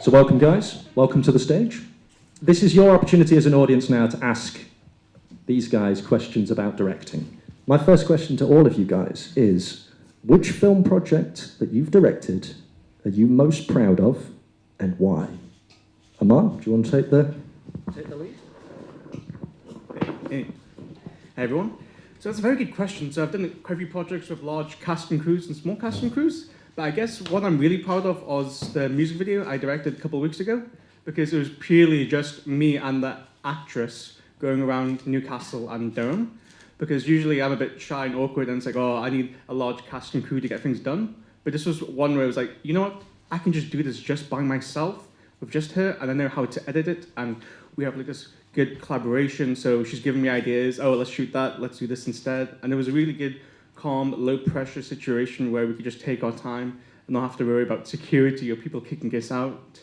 So welcome, guys. Welcome to the stage. This is your opportunity as an audience now to ask these guys questions about directing. My first question to all of you guys is, which film project that you've directed are you most proud of and why? Amaan, do you want to take the lead? Hey everyone. So that's a very good question. So I've done quite a few projects with large cast and crews and small cast and crews. But I guess what I'm really proud of was the music video I directed a couple of weeks ago, because it was purely just me and the actress going around Newcastle and Durham. Because usually I'm a bit shy and awkward and it's like, oh, I need a large cast and crew to get things done. But this was one where it was like, you know what? I can just do this just by myself with just her, and I know how to edit it. And we have like this good collaboration. So she's giving me ideas. Oh, let's shoot that. Let's do this instead. And it was a really good, calm, low pressure situation where we could just take our time and not have to worry about security or people kicking us out.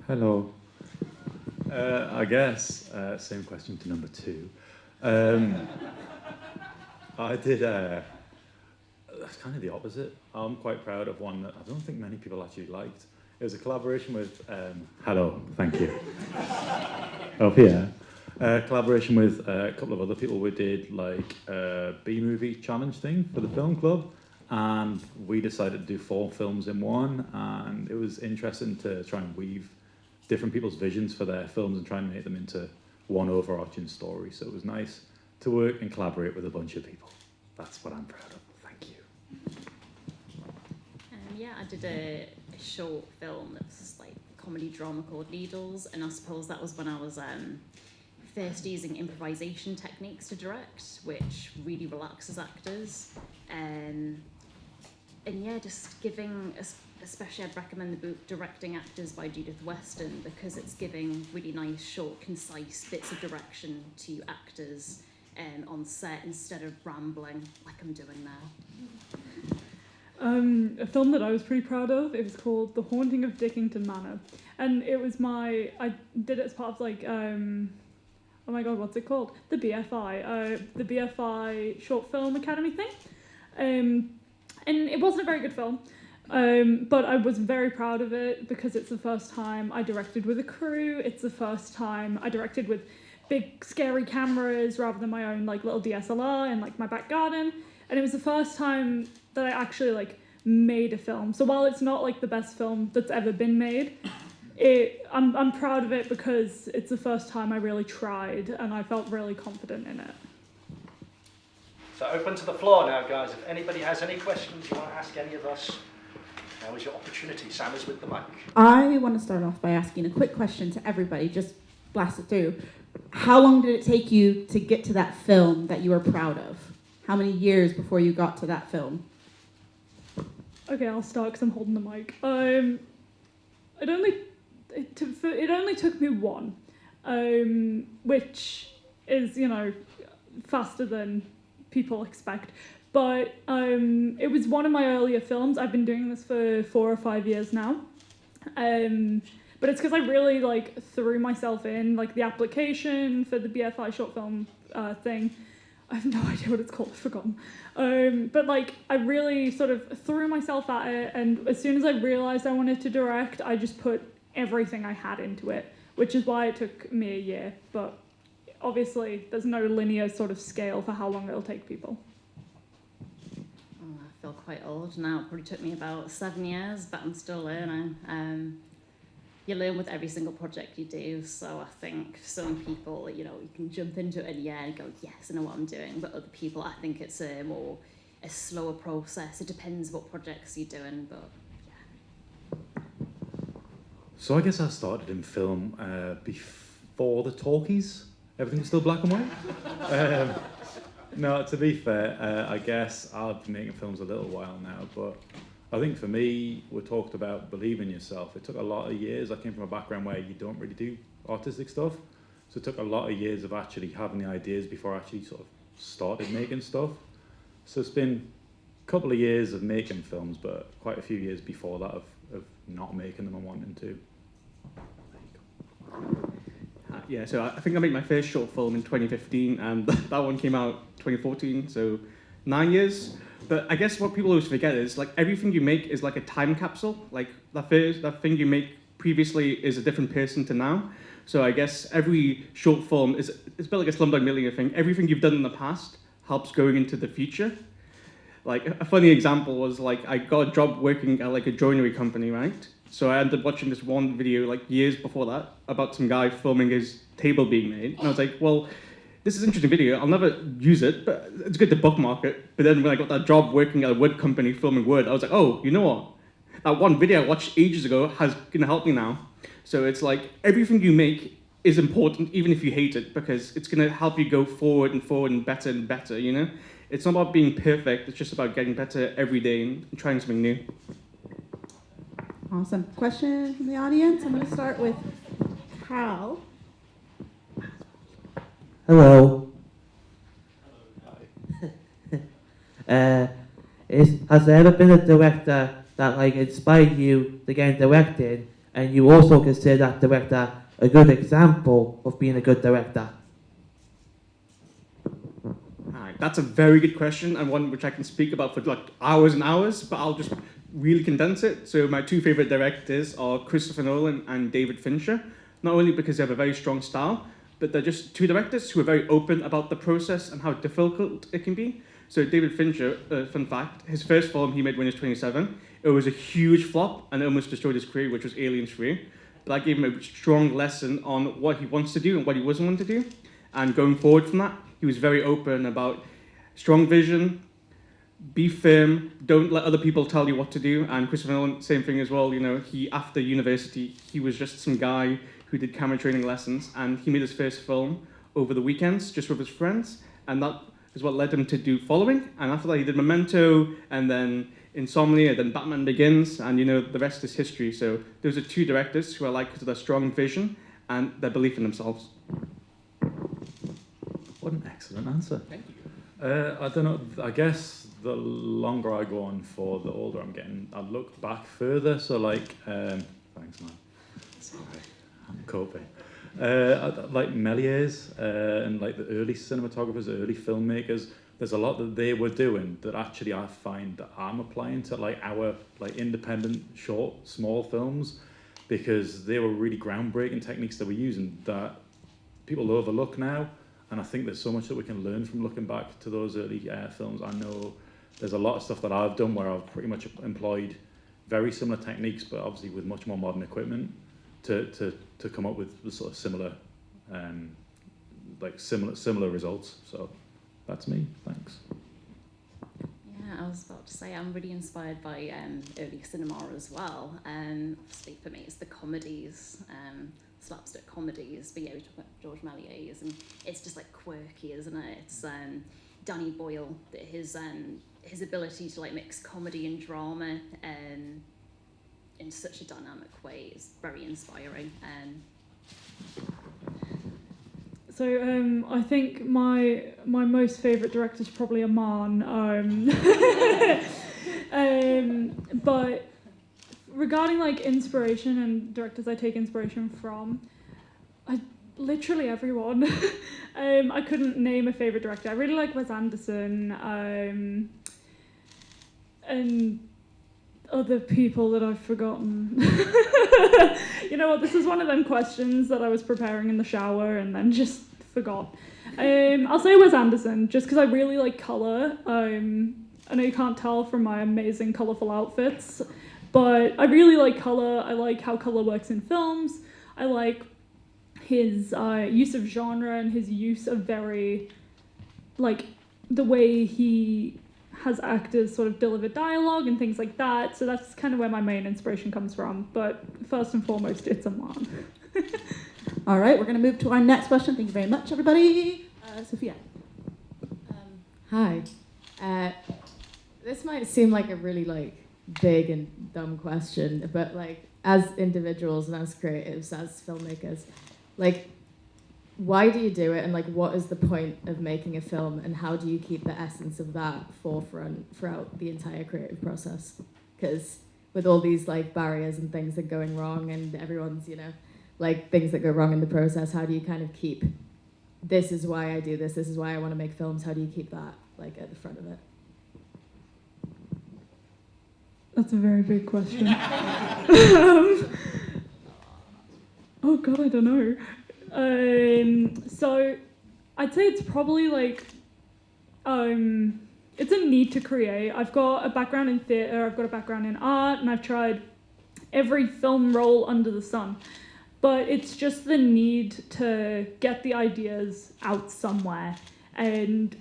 Hello. I guess, same question to number 2. I did, that's kind of the opposite. I'm quite proud of one that I don't think many people actually liked. It was a collaboration with, hello, thank you. Up here. Collaboration with a couple of other people. We did like a B-movie challenge thing for the film club, and we decided to do 4 films in one, and it was interesting to try and weave different people's visions for their films and try and make them into one overarching story. So it was nice to work and collaborate with a bunch of people. That's what I'm proud of. Thank you. Yeah, I did a short film that was like a comedy drama called Needles, and I suppose that was when I was first using improvisation techniques to direct, which really relaxes actors. And yeah, just giving, especially I'd recommend the book Directing Actors by Judith Weston, because it's giving really nice, short, concise bits of direction to actors on set instead of rambling like I'm doing now. A film that I was pretty proud of, it was called The Haunting of Dickington Manor. And it was I did it as part of like, oh my god, what's it called? The BFI Short Film Academy thing. And it wasn't a very good film, but I was very proud of it because it's the first time I directed with a crew. It's the first time I directed with big scary cameras rather than my own like little DSLR in like my back garden. And it was the first time that I actually like made a film. So while it's not like the best film that's ever been made, I'm proud of it because it's the first time I really tried and I felt really confident in it. So open to the floor now, guys. If anybody has any questions you want to ask any of us, now is your opportunity. Sam is with the mic. I want to start off by asking a quick question to everybody. Just blast it through. How long did it take you to get to that film that you were proud of? How many years before you got to that film? Okay, I'll start because I'm holding the mic. It only took me 1, which is, you know, faster than people expect. But it was one of my earlier films. I've been doing this for 4 or 5 years now. But it's because I really like threw myself in, like the application for the BFI short film thing. I have no idea what it's called, I've forgotten. But like I really sort of threw myself at it, and as soon as I realised I wanted to direct, I just put everything I had into it, which is why it took me a year. But obviously there's no linear sort of scale for how long it'll take people. Oh, I feel quite old now. It probably took me about 7 years, but I'm still learning. You learn with every single project you do, so I think some people, you know, you can jump into it and go, yes, I know what I'm doing, but other people, I think it's a slower process. It depends what projects you're doing, but yeah. So I guess I started in film before the talkies. Everything was still black and white. No, to be fair, I guess I've been making films a little while now, but I think for me, we talked about believing yourself. It took a lot of years. I came from a background where you don't really do artistic stuff. So it took a lot of years of actually having the ideas before I actually sort of started making stuff. So it's been a couple of years of making films, but quite a few years before that of not making them and wanting to. Yeah, so I think I made my first short film in 2015, and that one came out 2014. So 9 years. But I guess what people always forget is like everything you make is like a time capsule. Like that thing you make previously is a different person to now. So I guess every short film is it's a bit like a Slumdog Millionaire thing. Everything you've done in the past helps going into the future. Like a funny example was like I got a job working at like a joinery company, right? So I ended up watching this one video like years before that about some guy filming his table being made, and I was like, well, this is an interesting video. I'll never use it, but it's good to bookmark it. But then when I got that job working at a wood company filming wood, I was like, oh, you know what? That one video I watched ages ago is gonna help me now. So it's like everything you make is important, even if you hate it, because it's gonna help you go forward and better, you know? It's not about being perfect, it's just about getting better every day and trying something new. Awesome. Question from the audience? I'm going to start with Cal. Hello. Has there ever been a director that like inspired you to get directing, and you also consider that director a good example of being a good director? Alright, that's a very good question, and one which I can speak about for like hours and hours, but I'll just really condense it. So my two favorite directors are Christopher Nolan and David Fincher, not only because they have a very strong style, but they're just two directors who are very open about the process and how difficult it can be. So David Fincher, fun fact, his first film he made when he was 27, it was a huge flop and it almost destroyed his career, which was Aliens 3. But that gave him a strong lesson on what he wants to do and what he doesn't want to do. And going forward from that, he was very open about strong vision, be firm, don't let other people tell you what to do. And Christopher Nolan, same thing as well. You know, after university, he was just some guy who did camera training lessons, and he made his first film over the weekends just with his friends, and that is what led him to do Following. And after that, he did Memento, and then Insomnia, then Batman Begins, and you know, the rest is history. So those are two directors who I like because of their strong vision and their belief in themselves. What an excellent answer. Thank you. I don't know, I guess the longer I go on for, the older I'm getting. I look back further, so like, thanks man, sorry, I'm coping. Like Méliès and like the early cinematographers, early filmmakers, there's a lot that they were doing that actually I find that I'm applying to like our like independent, short, small films, because they were really groundbreaking techniques that we're using that people overlook now. And I think there's so much that we can learn from looking back to those early films. I know there's a lot of stuff that I've done where I've pretty much employed very similar techniques, but obviously with much more modern equipment to come up with the sort of similar results. So that's me. Thanks. Yeah, I was about to say I'm really inspired by early cinema as well. Obviously for me it's the comedies, slapstick comedies, but yeah, we talk about George Méliès, and it's just like quirky, isn't it? It's Danny Boyle, his ability to like mix comedy and drama in such a dynamic way is very inspiring. So I think my most favourite director is probably Amaan. But regarding like inspiration and directors I take inspiration from, literally everyone. I couldn't name a favourite director. I really like Wes Anderson and other people that I've forgotten. You know what, this is one of them questions that I was preparing in the shower and then just forgot. I'll say Wes Anderson, just because I really like colour. I know you can't tell from my amazing colourful outfits, but I really like colour. I like how colour works in films. I like his use of genre and his use of very, like, the way he has actors sort of deliver dialogue and things like that. So that's kind of where my main inspiration comes from. But first and foremost, it's Amaan. All right, we're going to move to our next question. Thank you very much, everybody. Sophia. Hi. This might seem like a really like big and dumb question, but like as individuals and as creatives, as filmmakers, like why do you do it, and like what is the point of making a film, and how do you keep the essence of that forefront throughout the entire creative process? Because with all these like barriers and things that are going wrong, and everyone's, you know, like things that go wrong in the process, how do you kind of keep, this is why I do this is why I want to make films, how do you keep that like at the front of it? That's a very big question. Oh God, I don't know. So I'd say it's probably like, it's a need to create. I've got a background in theatre, I've got a background in art, and I've tried every film role under the sun. But it's just the need to get the ideas out somewhere. And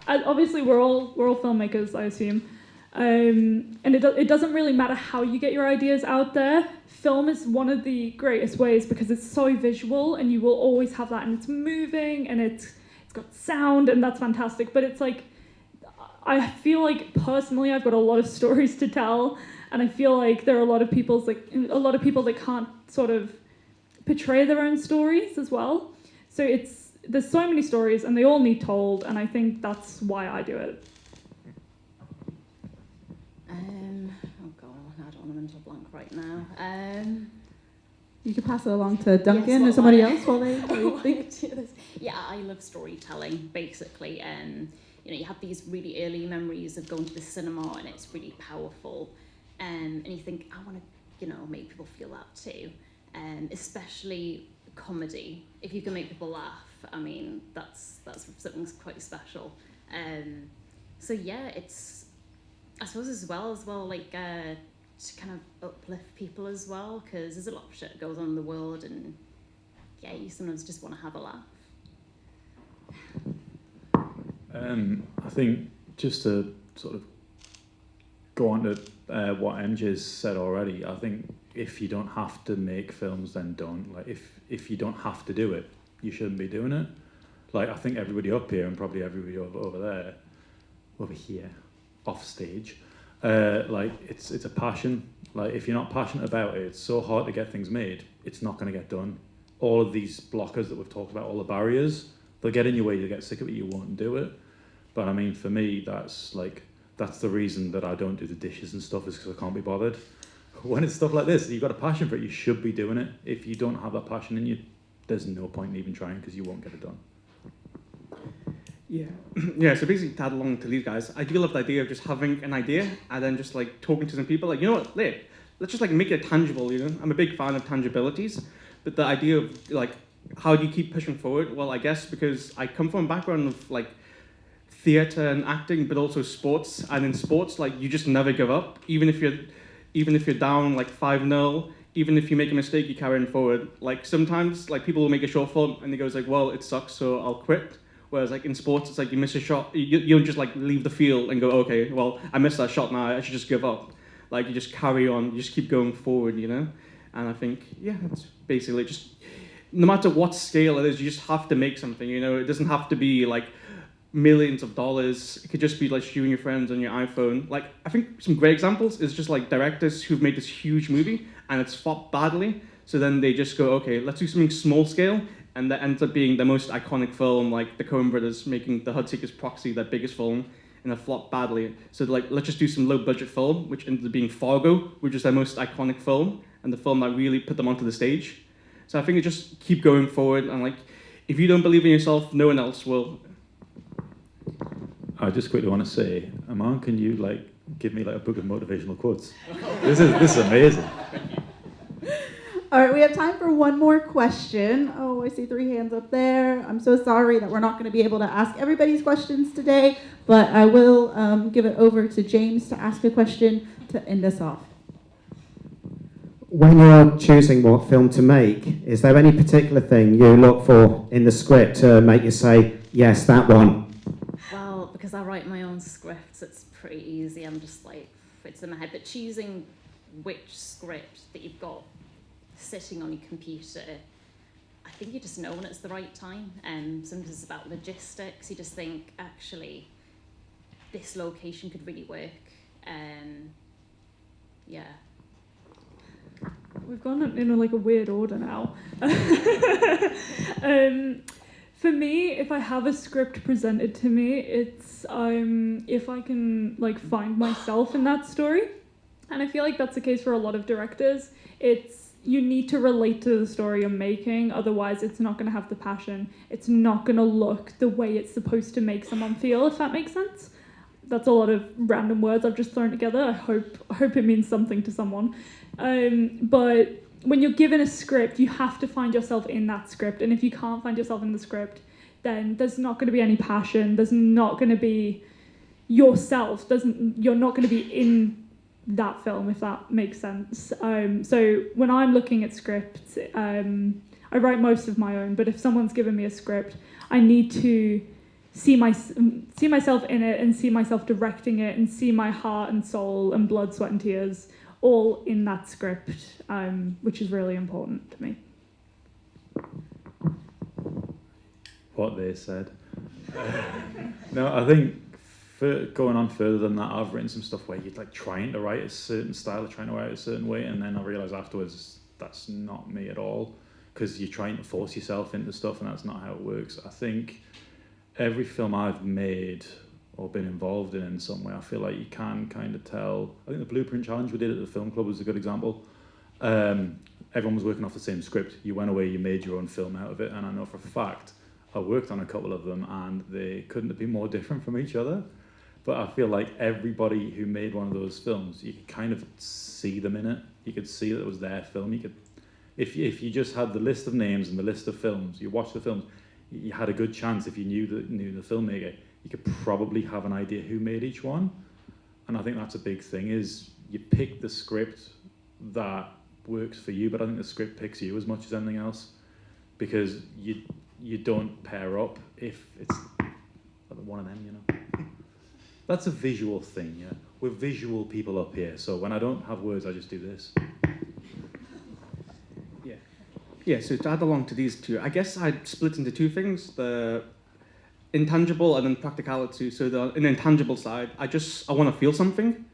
obviously we're all filmmakers, I assume. And it doesn't really matter how you get your ideas out there. Film is one of the greatest ways because it's so visual and you will always have that, and it's moving and it's got sound, and that's fantastic. But it's like, I feel like personally I've got a lot of stories to tell, and I feel like there are a lot of people that can't sort of portray their own stories as well. So there's so many stories and they all need told, and I think that's why I do it. Oh God, I don't want to mental blank right now. You could pass it along to Duncan Yes, or somebody else while they think. Yeah, I love storytelling, basically. You have these really early memories of going to the cinema, and it's really powerful. And you think, I want to, make people feel that too. Especially comedy. If you can make people laugh, I mean, that's something quite special. So yeah, it's, I suppose as well, like to kind of uplift people as well, because there's a lot of shit that goes on in the world, and yeah, you sometimes just want to have a laugh. I think just to sort of go on to what MJ's said already, I think if you don't have to make films, then don't. Like, if you don't have to do it, you shouldn't be doing it. Like, I think everybody up here and probably everybody over here, off stage, like, it's a passion. Like, if you're not passionate about it, it's so hard to get things made, it's not going to get done. All of these blockers that we've talked about, all the barriers, they'll get in your way, you'll get sick of it, you won't do it. But I mean, for me, that's the reason that I don't do the dishes and stuff, is because I can't be bothered. When it's stuff like this, you've got a passion for it, you should be doing it. If you don't have that passion in you, there's no point in even trying, because you won't get it done. Yeah. Yeah, so basically to add along to these guys, I do love the idea of just having an idea and then just like talking to some people, like, you know what, let's just like make it tangible, I'm a big fan of tangibilities, but the idea of like, how do you keep pushing forward? Well, I guess because I come from a background of like theatre and acting, but also sports, and in sports, like, you just never give up, even if you're down like 5-0, even if you make a mistake, you carry on forward. Like, sometimes like people will make a short film and they goes like, well, it sucks, so I'll quit. Whereas like in sports, it's like you miss a shot, you don't just like leave the field and go, okay, well, I missed that shot now, I should just give up. Like, you just carry on, you just keep going forward, And I think, yeah, that's basically just, no matter what scale it is, you just have to make something, It doesn't have to be like millions of dollars. It could just be like you and your friends on your iPhone. Like, I think some great examples is just like directors who've made this huge movie and it's flopped badly. So then they just go, okay, let's do something small scale. And that ends up being the most iconic film, like the Coen brothers making The Hudseeker's Proxy, their biggest film, and it flopped badly. So like, let's just do some low budget film, which ended up being Fargo, which is their most iconic film, and the film that really put them onto the stage. So I think it just keep going forward, and like, if you don't believe in yourself, no one else will. I just quickly want to say, Amaan, can you like give me like a book of motivational quotes? This is amazing. All right, we have time for one more question. Oh, I see 3 hands up there. I'm so sorry that we're not going to be able to ask everybody's questions today, but I will give it over to James to ask a question to end us off. When you're choosing what film to make, is there any particular thing you look for in the script to make you say, yes, that one? Well, because I write my own scripts, it's pretty easy. I'm just like, it's in my head. But choosing which script that you've got sitting on your computer, I think you just know when it's the right time. Sometimes it's about logistics. You just think, actually, this location could really work. Yeah. We've gone in like a weird order now. For me, if I have a script presented to me, it's if I can like find myself in that story, and I feel like that's the case for a lot of directors. You need to relate to the story you're making, otherwise it's not going to have the passion. It's not going to look the way it's supposed to make someone feel, if that makes sense. that's a lot of random words I've just thrown together. I hope it means something to someone. But when you're given a script, you have to find yourself in that script. And if you can't find yourself in the script, then there's not going to be any passion. There's not going to be yourself. You're not going to be in that film, if that makes sense. So when I'm looking at scripts, I write most of my own, but if someone's given me a script, I need to see myself in it and see myself directing it and see my heart and soul and blood, sweat and tears all in that script, which is really important to me. What they said. No, I think for going on further than that, I've written some stuff where you're like trying to write a certain style, trying to write a certain way, and then I realised afterwards that's not me at all, because you're trying to force yourself into stuff, and that's not how it works. I think every film I've made or been involved in some way, I feel like you can kind of tell. I think the Blueprint Challenge we did at the film club was a good example. Everyone was working off the same script. You went away, you made your own film out of it, and I know for a fact I worked on a couple of them and they couldn't have been more different from each other. But I feel like everybody who made one of those films, you could kind of see them in it. You could see that it was their film. You could, if you just had the list of names and the list of films, you watched the films, you had a good chance, if you knew the filmmaker, you could probably have an idea who made each one. And I think that's a big thing, is you pick the script that works for you, but I think the script picks you as much as anything else, because you don't pair up if it's one of them, you know. That's a visual thing, yeah. We're visual people up here, so when I don't have words, I just do this. Yeah, so to add along to these two, I guess I'd split into two things, the intangible and then practicality. So the intangible side, I want to feel something.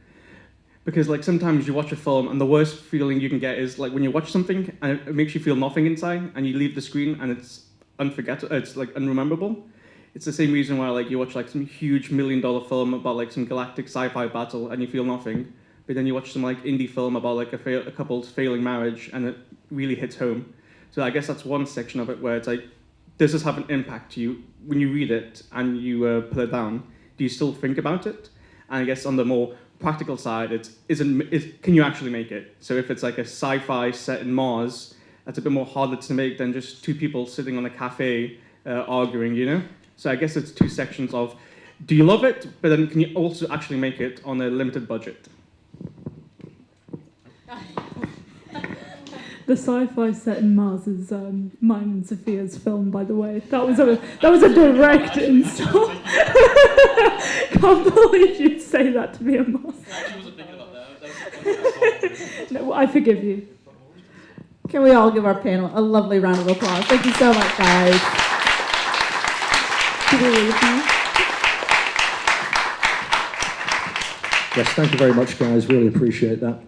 Because like sometimes you watch a film and the worst feeling you can get is like when you watch something and it makes you feel nothing inside and you leave the screen and it's unforgettable, it's like unrememberable. It's the same reason why like you watch like some huge $1 million film about like some galactic sci-fi battle and you feel nothing. But then you watch some like indie film about like a couple's failing marriage and it really hits home. So I guess that's one section of it where it's like, does this have an impact to you when you read it and you put it down? Do you still think about it? And I guess on the more practical side, can you actually make it? So if it's like a sci-fi set in Mars, that's a bit more harder to make than just two people sitting on a cafe arguing, you know? So I guess it's two sections of, do you love it? But then can you also actually make it on a limited budget? The sci-fi set in Mars is mine and Sophia's film, by the way. That was a direct insult. Can't believe you'd say that to me, Amaan. I wasn't thinking about that. No, I forgive you. Can we all give our panel a lovely round of applause? Thank you so much, guys. Should we leave now? Yes, thank you very much, guys. Really appreciate that.